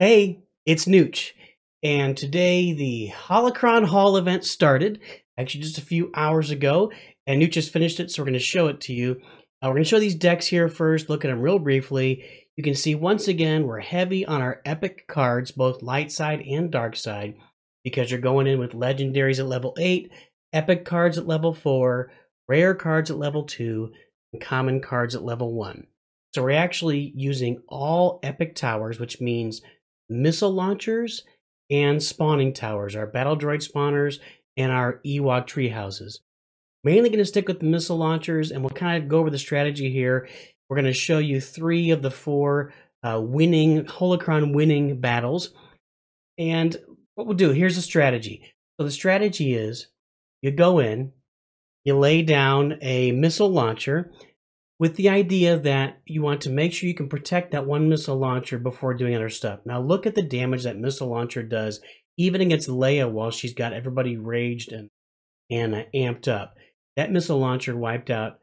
Hey, it's Nooch, and today the Holocron Haul event started, actually just a few hours ago, and Nooch just finished it, so we're going to show it to you. We're going to show these decks here first, look at them real briefly. You can see once again, we're heavy on our epic cards, both light side and dark side, because you're going in with legendaries at level 8, epic cards at level 4, rare cards at level 2, and common cards at level 1. So we're actually using all epic towers, which means missile launchers and spawning towers, our battle droid spawners and our Ewok tree houses. Mainly going to stick with the missile launchers, and we'll kind of go over the strategy here. We're going to show you 3 of the 4 Holocron winning battles. And what we'll do, here's the strategy. So the strategy is you go in, you lay down a missile launcher, with the idea that you want to make sure you can protect that one missile launcher before doing other stuff. Now look at the damage that missile launcher does, even against Leia while she's got everybody raged and amped up. That missile launcher wiped out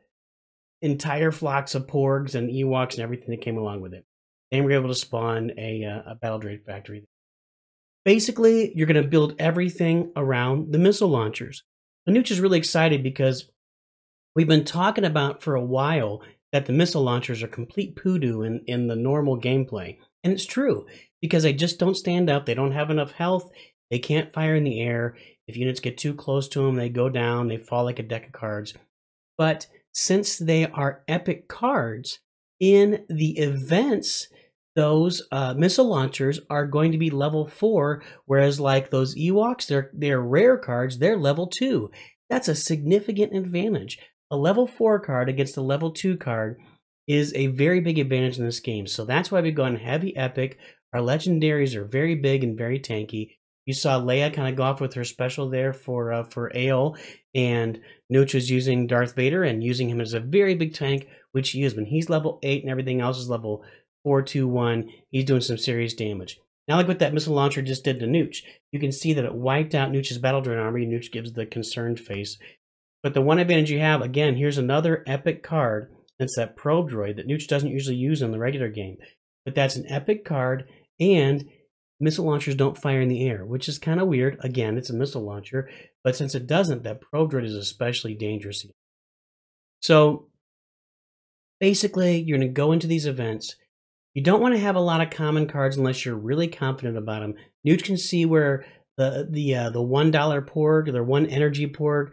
entire flocks of porgs and Ewoks and everything that came along with it. And we were able to spawn a battle droid factory. Basically, you're going to build everything around the missile launchers. NOOCH is really excited because we've been talking about for a while that the missile launchers are complete poodoo in the normal gameplay. And it's true, because they just don't stand up, they don't have enough health, they can't fire in the air. If units get too close to them, they go down, they fall like a deck of cards. But since they are epic cards, in the events, those missile launchers are going to be level 4, whereas like those Ewoks, they're rare cards, they're level 2. That's a significant advantage. A level 4 card against a level 2 card is a very big advantage in this game. So that's why we've gone heavy epic. Our legendaries are very big and very tanky. You saw Leia kind of go off with her special there for Ale, and NOOCH was using Darth Vader and using him as a very big tank, which he is. When he's level 8 and everything else is level 4, 2, 1, he's doing some serious damage. Now look what that missile launcher just did to NOOCH. You can see that it wiped out NOOCH's battle droid army. NOOCH gives the concerned face. But the one advantage you have, again, here's another epic card. It's that probe droid that NOOCH doesn't usually use in the regular game. But that's an epic card, and missile launchers don't fire in the air, which is kind of weird. Again, it's a missile launcher, but since it doesn't, that probe droid is especially dangerous. So basically, you're going to go into these events. You don't want to have a lot of common cards unless you're really confident about them. NOOCH can see where the $1 porg, or the 1 energy porg,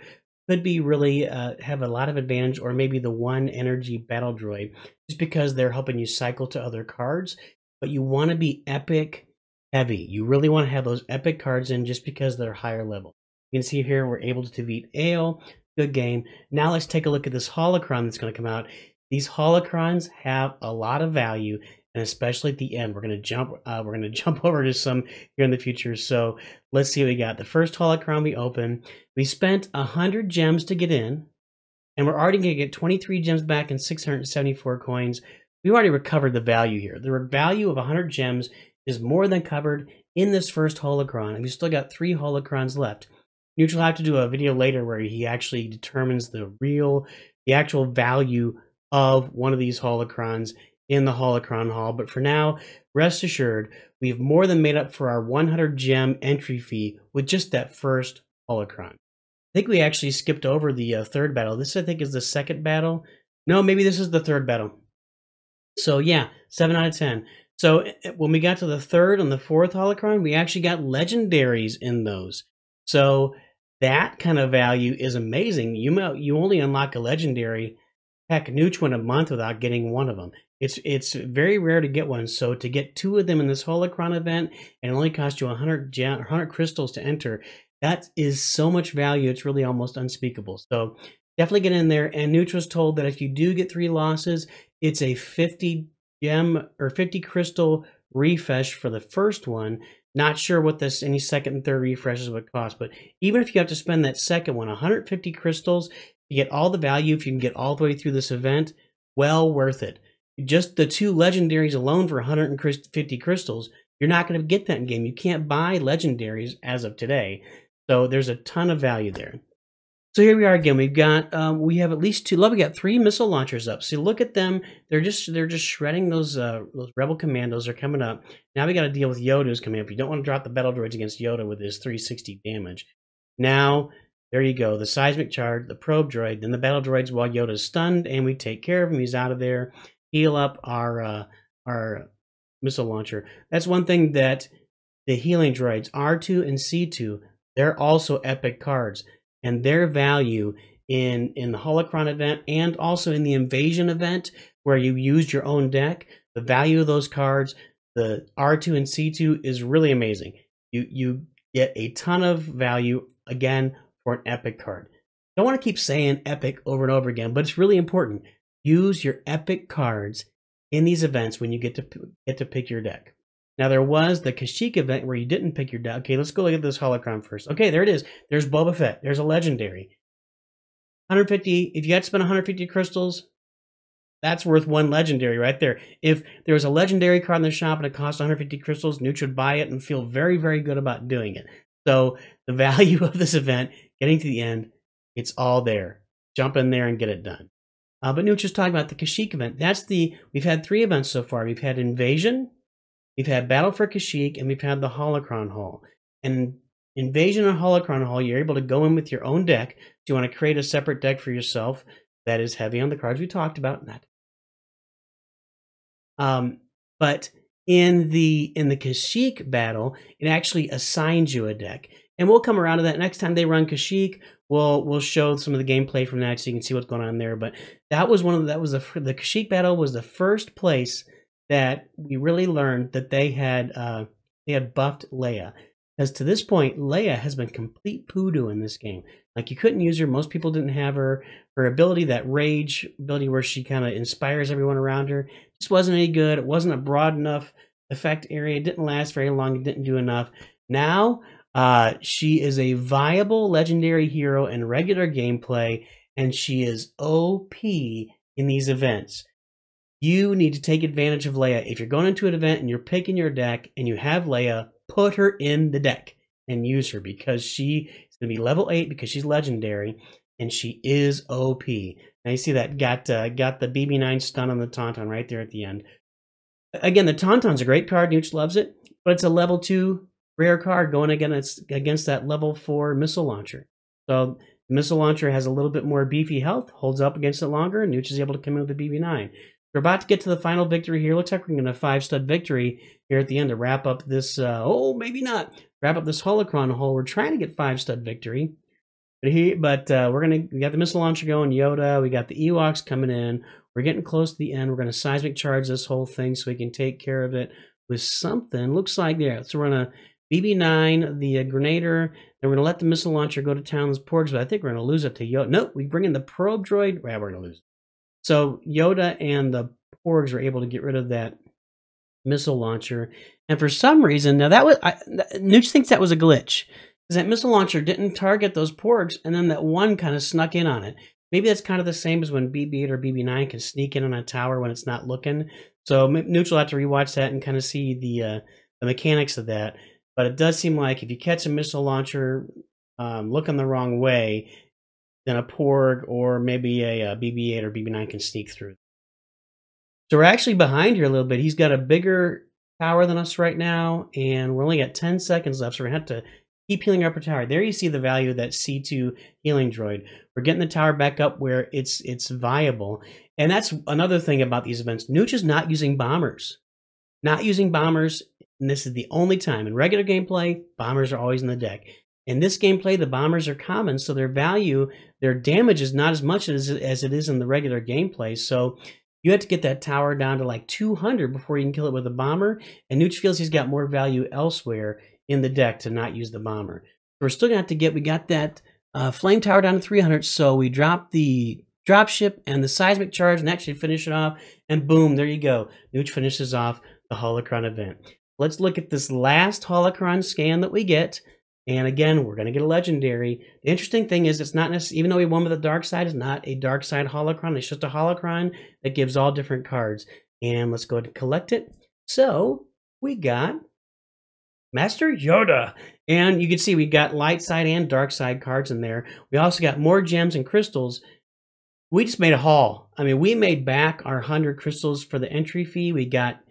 could be really have a lot of advantage, or maybe the 1 energy battle droid, just because they're helping you cycle to other cards. But you want to be epic heavy. You really want to have those epic cards in just because they're higher level. You can see here we're able to defeat Ale. Good game. Now let's take a look at this holocron that's going to come out. These holocrons have a lot of value, and especially at the end, we're going to jump over to some here in the future. So let's see what we got. The first holocron we open, we spent 100 gems to get in, and we're already going to get 23 gems back and 674 coins. We already recovered the value here. The value of 100 gems is more than covered in this first holocron, and we still got 3 holocrons left. NOOCH will have to do a video later where he actually determines the actual value of one of these holocrons in the Holocron Haul. But for now, rest assured, we've more than made up for our 100 gem entry fee with just that first holocron. I think we actually skipped over the third battle. This, I think, is the second battle. No, maybe this is the third battle. So yeah, 7 out of 10. So when we got to the third and the fourth holocron, we actually got legendaries in those. So that kind of value is amazing. You only unlock a legendary. Heck, NOOCH went a month without getting one of them. It's very rare to get one, so to get 2 of them in this holocron event, and it only cost you 100 crystals to enter, that is so much value, it's really almost unspeakable. So definitely get in there, and NOOCH was told that if you do get 3 losses, it's a 50 gem or 50 crystal refresh for the first one. Not sure what any second and third refreshes would cost, but even if you have to spend that second one, 150 crystals, you get all the value. If you can get all the way through this event, well worth it. Just the 2 legendaries alone for 150 crystals, you're not going to get that in game. You can't buy legendaries as of today. So there's a ton of value there. So here we are again. We've got we have at least two. We got 3 missile launchers up. So look at them. They're just shredding those rebel commandos. Are coming up. Now we got to deal with Yoda who's coming up. You don't want to drop the battle droids against Yoda with his 360 damage. Now there you go. The seismic charge, the probe droid, then the battle droids while Yoda's stunned, and we take care of him. He's out of there. Heal up our missile launcher. That's one thing that the healing droids R2 and C2. They're also epic cards. And their value in the Holocron event and also in the invasion event where you used your own deck, the value of those cards, the R2 and C2 is really amazing. You get a ton of value, again, for an epic card. Don't want to keep saying epic over and over again, but it's really important. Use your epic cards in these events when you get to pick your deck. Now, there was the Kashyyyk event where you didn't pick your deck. Okay, let's go look at this Holocron first. Okay, there it is. There's Boba Fett. There's a legendary. 150. If you had to spend 150 crystals, that's worth 1 legendary right there. If there was a legendary card in the shop and it cost 150 crystals, Nooch would buy it and feel very, very good about doing it. So the value of this event, getting to the end, it's all there. Jump in there and get it done. But Nooch is talking about the Kashyyyk event. We've had 3 events so far. We've had Invasion, we've had Battle for Kashyyyk, and we've had the Holocron Haul. And Invasion and Holocron Haul, you're able to go in with your own deck. So you want to create a separate deck for yourself that is heavy on the cards we talked about. But in the Kashyyyk battle, it actually assigns you a deck. And we'll come around to that next time they run Kashyyyk. We'll show some of the gameplay from that so you can see what's going on there. But that was the Kashyyyk battle was the first place that we really learned that they had buffed Leia. Because to this point, Leia has been complete poodoo in this game. Like, you couldn't use her. Most people didn't have her. Her ability, that rage ability where she kind of inspires everyone around her, just wasn't any good. It wasn't a broad enough effect area. It didn't last very long. It didn't do enough. Now, she is a viable legendary hero in regular gameplay, and she is OP in these events. You need to take advantage of Leia. If you're going into an event and you're picking your deck and you have Leia, put her in the deck and use her, because she is going to be level 8 because she's legendary and she is OP. Now you see that got the BB9 stun on the Tauntaun right there at the end. Again, the Tauntaun's a great card. Nooch loves it, but it's a level 2 rare card going against that level 4 missile launcher. So the missile launcher has a little bit more beefy health, holds up against it longer, and Nooch is able to come in with the BB9. We're about to get to the final victory here. Looks like we're going to 5-stud victory here at the end to wrap up this, maybe not, wrap up this Holocron Haul. We're trying to get 5-stud victory. We got the missile launcher going, Yoda, we got the Ewoks coming in. We're getting close to the end. We're going to seismic charge this whole thing so we can take care of it with something. Looks like there. So we're going to BB9, the Grenader, and we're going to let the missile launcher go to town with Porgs, but I think we're going to lose it to Yoda. Nope, we bring in the probe droid. Well, we're going to lose it. So Yoda and the Porgs were able to get rid of that missile launcher. And for some reason, now Nooch thinks that was a glitch, because that missile launcher didn't target those Porgs, and then that one kind of snuck in on it. Maybe that's kind of the same as when BB-8 or BB-9 can sneak in on a tower when it's not looking. So Nooch will have to rewatch that and kind of see the mechanics of that. But it does seem like if you catch a missile launcher looking the wrong way, then a Porg or maybe a BB-8 or BB-9 can sneak through. So we're actually behind here a little bit. He's got a bigger tower than us right now, and we're only got 10 seconds left, so we're going to have to keep healing up our tower. There you see the value of that C2 healing droid. We're getting the tower back up where it's viable. And that's another thing about these events. Nooch is not using bombers. Not using bombers, and this is the only time. In regular gameplay, bombers are always in the deck. In this gameplay, the bombers are common, so their value, their damage is not as much as it is in the regular gameplay. So you have to get that tower down to like 200 before you can kill it with a bomber, and Nooch feels he's got more value elsewhere in the deck to not use the bomber. We're still going to have to we got that flame tower down to 300, so we drop the dropship and the seismic charge and actually finish it off, and boom, there you go. Nooch finishes off the Holocron event. Let's look at this last Holocron scan that we get. And again, we're going to get a legendary. The interesting thing is, it's not necessarily, even though we won with the dark side, it's not a dark side Holocron. It's just a Holocron that gives all different cards. And let's go ahead and collect it. So we got Master Yoda. And you can see we got light side and dark side cards in there. We also got more gems and crystals. We just made a haul. I mean, we made back our 100 crystals for the entry fee. We got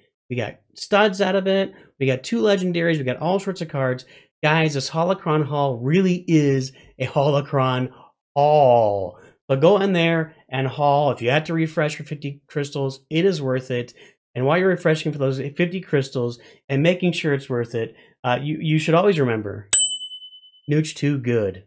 studs out of it. We got 2 legendaries. We got all sorts of cards. Guys, this Holocron Haul really is a Holocron Haul. But go in there and haul. If you have to refresh for 50 crystals, it is worth it. And while you're refreshing for those 50 crystals and making sure it's worth it, you should always remember, Nooch too good.